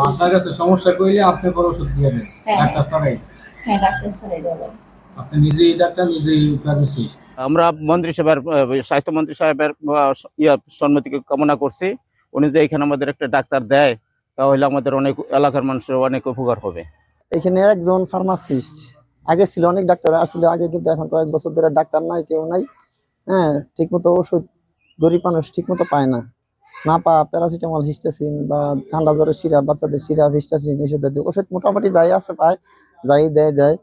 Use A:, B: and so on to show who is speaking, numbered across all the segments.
A: আপনার কাছে সমস্যা কইলে আপনি পরে ওষুধ দিয়ে দেন,
B: হ্যাঁ
A: ডাক্তার ছাড়াই।
B: হ্যাঁ, ডাক্তার ছাড়াই দেওয়া।
A: আপনি নিজেই ডাক্তার, নিজেই ফার্মেসিস্ট।
C: আমরা মন্ত্রী সাহেবের স্বাস্থ্যমন্ত্রী সাহেবের সম্মতিকে কামনা করছি। উনি যে এখানে আমাদের একটা ডাক্তার দেয় তাহলে আমাদের অনেক এলাকার মানুষের অনেক উপকার হবে।
D: এখানে একজন ফার্মাসিস্ট আগে ছিল, অনেক ডাক্তার আসলে আগে, কিন্তু এখন কয়েক বছর ধরে ডাক্তার নাই, কেউ নাই। হ্যাঁ, ঠিকমতো ওষুধ গরিব মানুষ ঠিকমতো পায় না। না পা প্যারাসিটামল, হিস্টাসিন বা ঠান্ডা জ্বরের সিরাপ, বাচ্চাদের সিরাপ, হিস্টাসিন এইসব জাতীয় ওষুধ মোটামুটি যাই আছে পায়, যাই দেয়।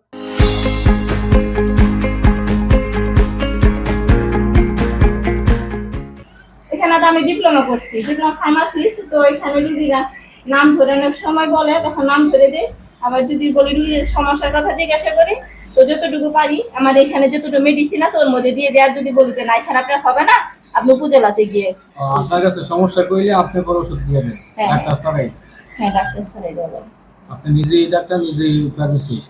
B: এখানে তো আমি ডিপ্লোমা করছি, ডিপ্লোমা ফার্মাসিস্ট। তো এখানে রুগীরা নাম ধরে অনেক সময় বলে, তখন নাম ধরে দেয়। আবার যদি বলি রুগীর সমস্যার কথা জিজ্ঞাসা করি, তো যতটুকু পারি আমাদের এখানে যতটুকু মেডিসিন আছে ওর মধ্যে দিয়ে দেয়। আর যদি বলি যে না এখানে আপনার হবে না, আপনি উপজেলাতে গিয়ে।
A: আপনার কাছে সমস্যা কইলে আপনি পরে ওষুধ দিয়ে দেন,
B: হ্যাঁ
A: ডাক্তার ছাড়াই।
B: হ্যাঁ, ডাক্তার ছাড়াই দেওয়া।
A: আপনি নিজেই ডাক্তার, নিজেই ফার্মেসিস্ট।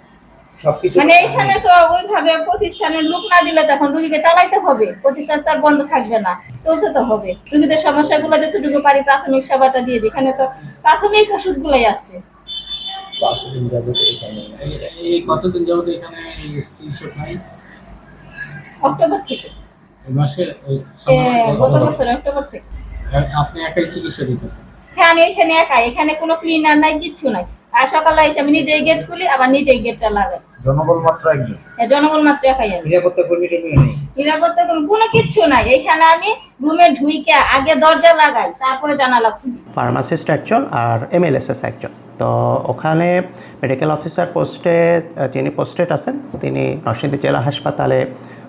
B: মানে এখানে তো ওইভাবে প্রতিষ্ঠানের লোক না দিলে তখন রুগীকে চালাইতে হবে, প্রতিষ্ঠান তার বন্ধ থাকবে না, চলতে তো হবে। রুগীদের সমস্যাগুলো যতটুকু পারি প্রাথমিক সেবাটা দিয়ে দিই। এখানে তো প্রাথমিক ওষুধগুলোই আছে।
A: এই কতদিন যাবত এখানে চিকিৎসক নাই?
B: অক্টোবর থেকে।
A: এই মাসে
B: গত বছর অক্টোবর থেকে।
A: আপনি একাই চিকিৎসা দিতেছেন?
B: হ্যাঁ, আমি এখানে একাই, এখানে কোনো ক্লিনার নাই, কিচ্ছু নাই। আর সকালে এসে আমি নিজেই গেট খুলি, আবার নিজেই গেটটা লাগাই।
A: জনবল মাত্র একজন?
B: হ্যাঁ, জনবল মাত্র একাই আমি।
A: নিরাপত্তা কর্মী টর্মী নেই?
B: নিরাপত্তা কোনো কিচ্ছু নাই। এখানে আমি রুমে ঢুইকে আগে দরজা লাগাই, তারপরে জানালা খুলি।
E: ফার্মাসিস্ট একজন আর এমএলএসএস একজন। তো ওখানে মেডিকেল অফিসার পোস্টে যিনি পোস্টেড আছেন তিনি নরসিংদী জেলা হাসপাতালে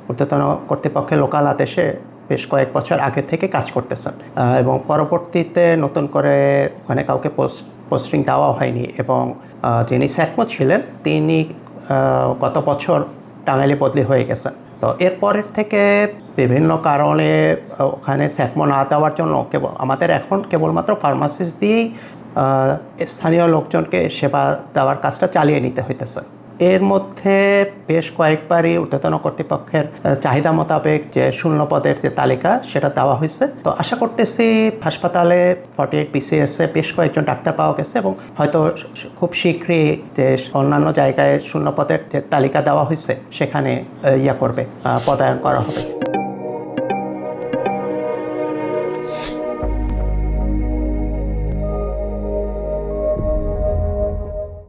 E: ঊর্ধ্বতন কর্তৃপক্ষের লোকাল আদেশে বেশ কয়েক বছর আগে থেকে কাজ করতেছেন, এবং পরবর্তীতে নতুন করে ওখানে কাউকে পোস্টিং দেওয়া হয়নি। এবং যিনি স্যাকমো ছিলেন তিনি গত বছর টাঙ্গাইলে বদলি হয়ে গেছেন। তো এরপরের থেকে বিভিন্ন কারণে ওখানে স্যাকমো না দেওয়ার জন্য আমাদের এখন কেবলমাত্র ফার্মাসিস্ট দিয়েই স্থানীয় লোকজনকে সেবা দেওয়ার কাজটা চালিয়ে নিতে হইতেছে। এর মধ্যে বেশ কয়েকবারই ঊর্ধ্বতন কর্তৃপক্ষের চাহিদা মোতাবেক যে শূন্য পদের যে তালিকা সেটা দেওয়া হয়েছে। তো আশা করতেছি হাসপাতালে 48 বিসিএসে বেশ কয়েকজন ডাক্তার পাওয়া গেছে, এবং হয়তো খুব শীঘ্রই যে অন্যান্য জায়গায় শূন্য পদের যে তালিকা দেওয়া হয়েছে সেখানে পদায়ন করা হবে।